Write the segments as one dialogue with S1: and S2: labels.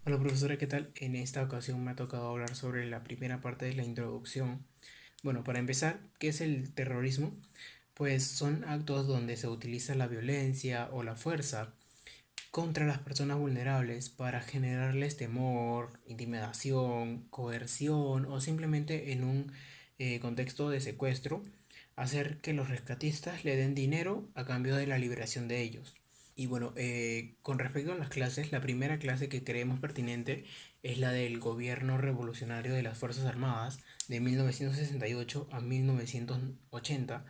S1: Hola profesora, ¿qué tal? En esta ocasión me ha tocado hablar sobre la primera parte de la introducción. Bueno, para empezar, ¿qué es el terrorismo? Pues son actos donde se utiliza la violencia o la fuerza contra las personas vulnerables para generarles temor, intimidación, coerción o simplemente en un contexto de secuestro, hacer que los rescatistas le den dinero a cambio de la liberación de ellos. Y bueno, con respecto a las clases, la primera clase que creemos pertinente es la del Gobierno Revolucionario de las Fuerzas Armadas de 1968 a 1980,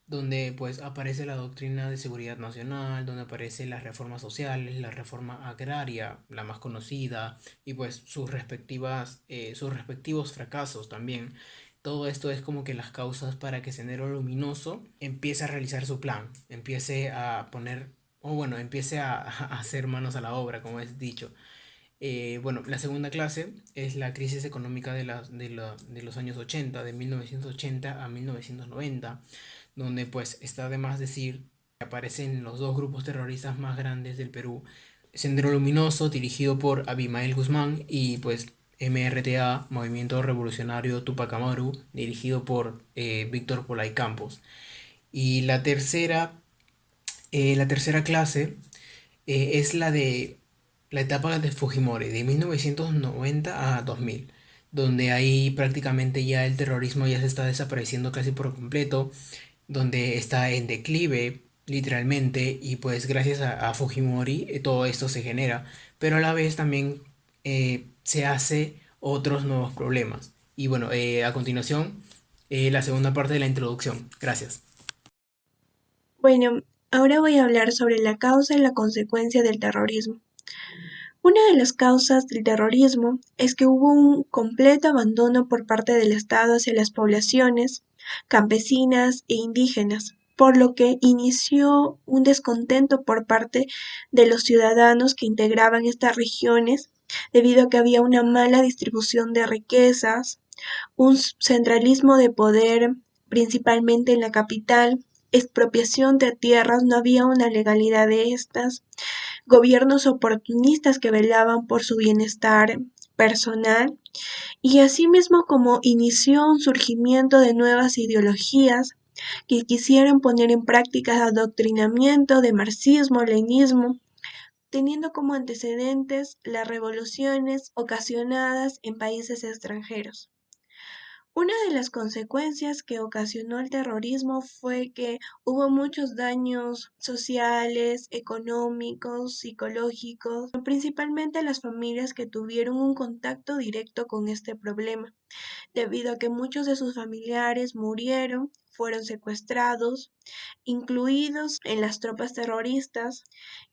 S1: donde pues aparece la doctrina de seguridad nacional, donde aparecen las reformas sociales, la reforma agraria, la más conocida, y pues sus respectivos fracasos también. Todo esto es como que las causas para que Sendero Luminoso empiece a realizar su plan, empiece a poner, o bueno, empiece a hacer manos a la obra, como es dicho. Bueno, la segunda clase es la crisis económica de los años 80, de 1980 a 1990, donde pues está de más decir que aparecen los dos grupos terroristas más grandes del Perú, Sendero Luminoso, dirigido por Abimael Guzmán, y pues MRTA, Movimiento Revolucionario Tupac Amaru, dirigido por Víctor Polay Campos. Y la tercera clase es la de la etapa de Fujimori, de 1990 a 2000, donde ahí prácticamente ya el terrorismo ya se está desapareciendo casi por completo, donde está en declive literalmente y pues gracias a Fujimori todo esto se genera, pero a la vez también se hace otros nuevos problemas. Y bueno, a continuación, la segunda parte de la introducción. Gracias.
S2: Bueno, ahora voy a hablar sobre la causa y la consecuencia del terrorismo. Una de las causas del terrorismo es que hubo un completo abandono por parte del Estado hacia las poblaciones campesinas e indígenas, por lo que inició un descontento por parte de los ciudadanos que integraban estas regiones debido a que había una mala distribución de riquezas, un centralismo de poder principalmente en la capital, expropiación de tierras, no había una legalidad de estas, gobiernos oportunistas que velaban por su bienestar personal y asimismo como inició un surgimiento de nuevas ideologías que quisieron poner en práctica el adoctrinamiento de marxismo, leninismo, teniendo como antecedentes las revoluciones ocasionadas en países extranjeros. Una de las consecuencias que ocasionó el terrorismo fue que hubo muchos daños sociales, económicos, psicológicos, principalmente a las familias que tuvieron un contacto directo con este problema debido a que muchos de sus familiares murieron, fueron secuestrados, incluidos en las tropas terroristas,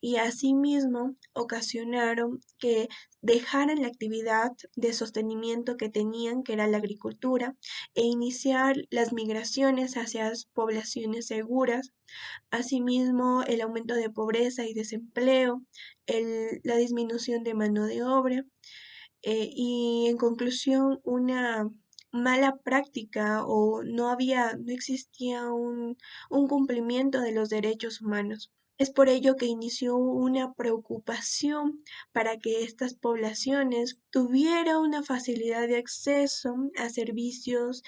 S2: y asimismo ocasionaron que dejaran la actividad de sostenimiento que tenían, que era la agricultura, e iniciar las migraciones hacia las poblaciones seguras. Asimismo, el aumento de pobreza y desempleo, la disminución de mano de obra y en conclusión una mala práctica o no existía un cumplimiento de los derechos humanos. Es por ello que inició una preocupación para que estas poblaciones tuvieran una facilidad de acceso a servicios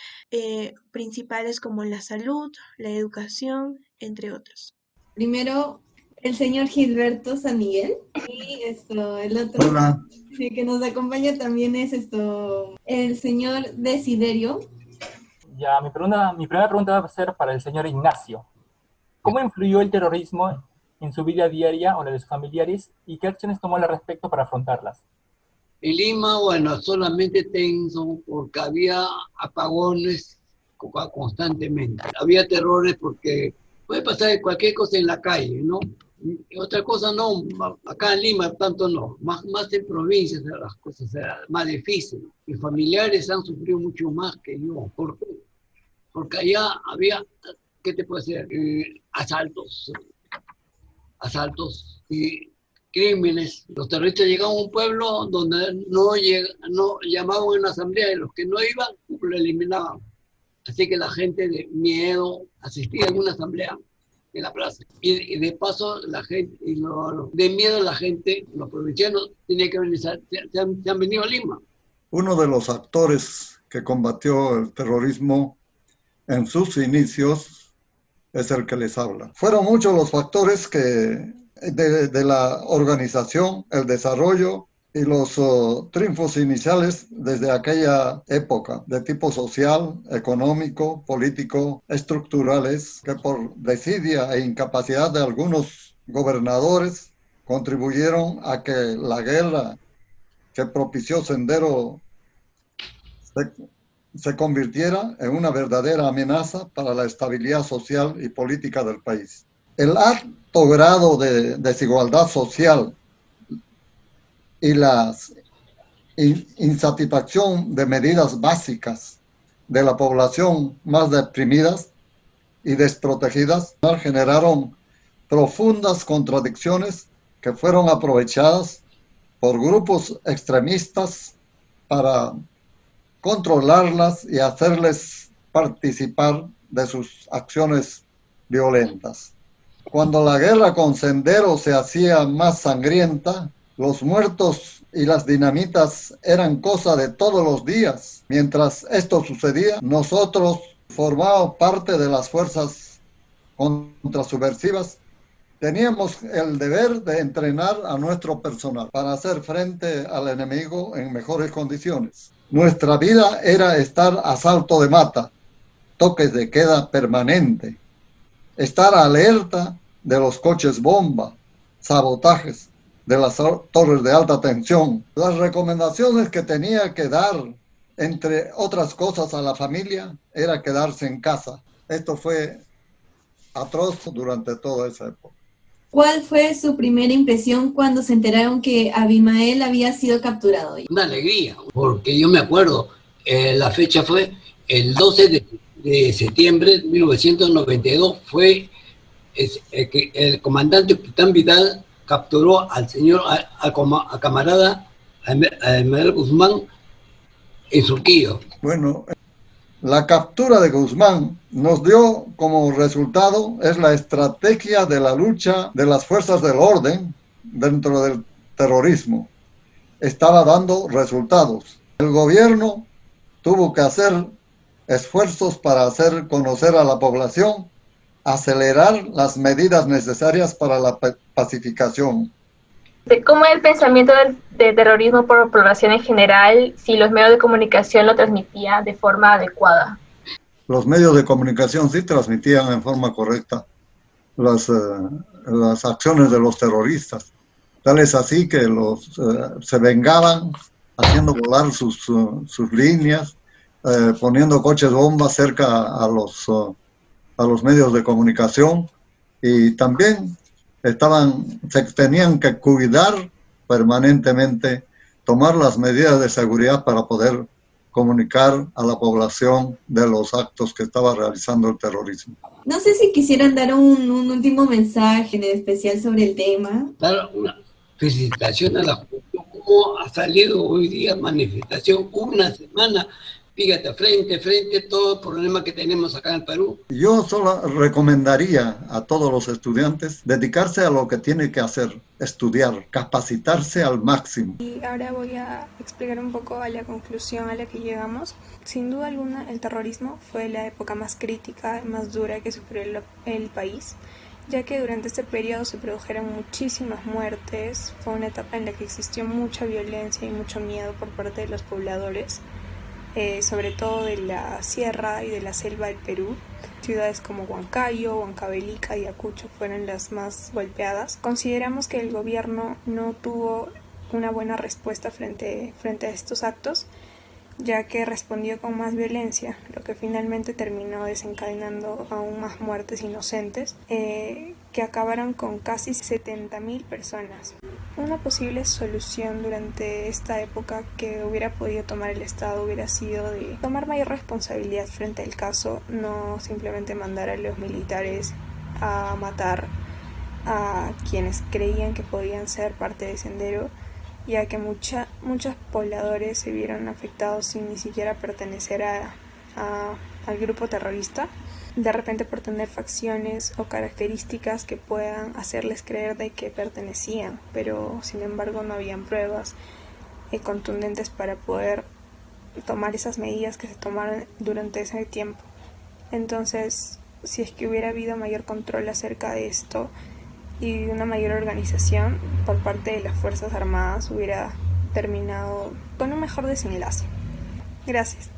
S2: principales como la salud, la educación, entre otros.
S3: Primero, el señor Gilberto San Miguel y el otro Hola. Que nos acompaña también es el señor Desiderio.
S4: Ya, mi primera pregunta va a ser para el señor Ignacio. ¿Cómo influyó el terrorismo en su vida diaria o en la de sus familiares y qué acciones tomó al respecto para afrontarlas?
S5: En Lima, bueno, solamente tenso porque había apagones constantemente. Había terrores porque puede pasar cualquier cosa en la calle, ¿no? Y otra cosa no, acá en Lima tanto no, más en provincias las cosas eran más difíciles. Mis familiares han sufrido mucho más que yo. ¿Por qué? Porque allá había, ¿qué te puedo decir? Asaltos y crímenes. Los terroristas llegaban a un pueblo donde no llamaban a una asamblea y los que no iban lo eliminaban. Así que la gente de miedo asistía a alguna asamblea en la plaza. Y de paso, la gente, de miedo a la gente, los provincianos tienen que venir, se han venido a Lima.
S6: Uno de los actores que combatió el terrorismo en sus inicios es el que les habla. Fueron muchos los factores de la organización, el desarrollo y los triunfos iniciales desde aquella época, de tipo social, económico, político, estructurales, que por desidia e incapacidad de algunos gobernadores contribuyeron a que la guerra que propició Sendero se convirtiera en una verdadera amenaza para la estabilidad social y política del país. El alto grado de desigualdad social y la insatisfacción de medidas básicas de la población más deprimidas y desprotegidas generaron profundas contradicciones que fueron aprovechadas por grupos extremistas para controlarlas y hacerles participar de sus acciones violentas. Cuando la guerra con Sendero se hacía más sangrienta, los muertos y las dinamitas eran cosa de todos los días. Mientras esto sucedía, nosotros formábamos parte de las fuerzas contrasubversivas. Teníamos el deber de entrenar a nuestro personal para hacer frente al enemigo en mejores condiciones. Nuestra vida era estar a salto de mata, toques de queda permanente, estar alerta de los coches bomba, sabotajes de las torres de alta tensión. Las recomendaciones que tenía que dar, entre otras cosas, a la familia era quedarse en casa. Esto fue atroz durante toda esa época.
S3: ¿Cuál fue su primera impresión cuando se enteraron que Abimael había sido capturado?
S5: Una alegría, porque yo me acuerdo, la fecha fue el 12 de septiembre de 1992, fue que el comandante Capitán Vidal capturó al señor, al camarada Abimael Guzmán en Surquillo.
S6: Bueno, la captura de Guzmán nos dio como resultado es la estrategia de la lucha de las fuerzas del orden dentro del terrorismo. Estaba dando resultados. El gobierno tuvo que hacer esfuerzos para hacer conocer a la población, acelerar las medidas necesarias para la pacificación.
S7: ¿Cómo es el pensamiento de terrorismo por población en general si los medios de comunicación lo transmitían de forma adecuada?
S6: Los medios de comunicación sí transmitían en forma correcta las acciones de los terroristas. Tal es así que se vengaban haciendo volar sus líneas, poniendo coches bombas cerca a los medios de comunicación, y también se tenían que cuidar permanentemente, tomar las medidas de seguridad para poder comunicar a la población de los actos que estaba realizando el terrorismo.
S3: No sé si quisieran dar un último mensaje en especial sobre el tema.
S5: Dar una felicitación a la juventud, cómo ha salido hoy día manifestación, una semana, fíjate, frente todo el problema que tenemos acá en el Perú.
S6: Yo solo recomendaría a todos los estudiantes dedicarse a lo que tienen que hacer, estudiar, capacitarse al máximo.
S8: Y ahora voy a explicar un poco a la conclusión a la que llegamos. Sin duda alguna, el terrorismo fue la época más crítica y más dura que sufrió el país, ya que durante este periodo se produjeron muchísimas muertes. Fue una etapa en la que existió mucha violencia y mucho miedo por parte de los pobladores, sobre todo de la sierra y de la selva del Perú. Ciudades como Huancayo, Huancavelica y Ayacucho fueron las más golpeadas. Consideramos que el gobierno no tuvo una buena respuesta frente a estos actos, ya que respondió con más violencia, lo que finalmente terminó desencadenando aún más muertes inocentes, que acabaron con casi 70.000 personas. Una posible solución durante esta época que hubiera podido tomar el Estado hubiera sido de tomar mayor responsabilidad frente al caso, no simplemente mandar a los militares a matar a quienes creían que podían ser parte de Sendero, ya que muchos pobladores se vieron afectados sin ni siquiera pertenecer al grupo terrorista. de repente por tener facciones o características que puedan hacerles creer de que pertenecían, pero sin embargo no habían pruebas contundentes para poder tomar esas medidas que se tomaron durante ese tiempo. Entonces, si es que hubiera habido mayor control acerca de esto y una mayor organización por parte de las Fuerzas Armadas, hubiera terminado con un mejor desenlace. Gracias.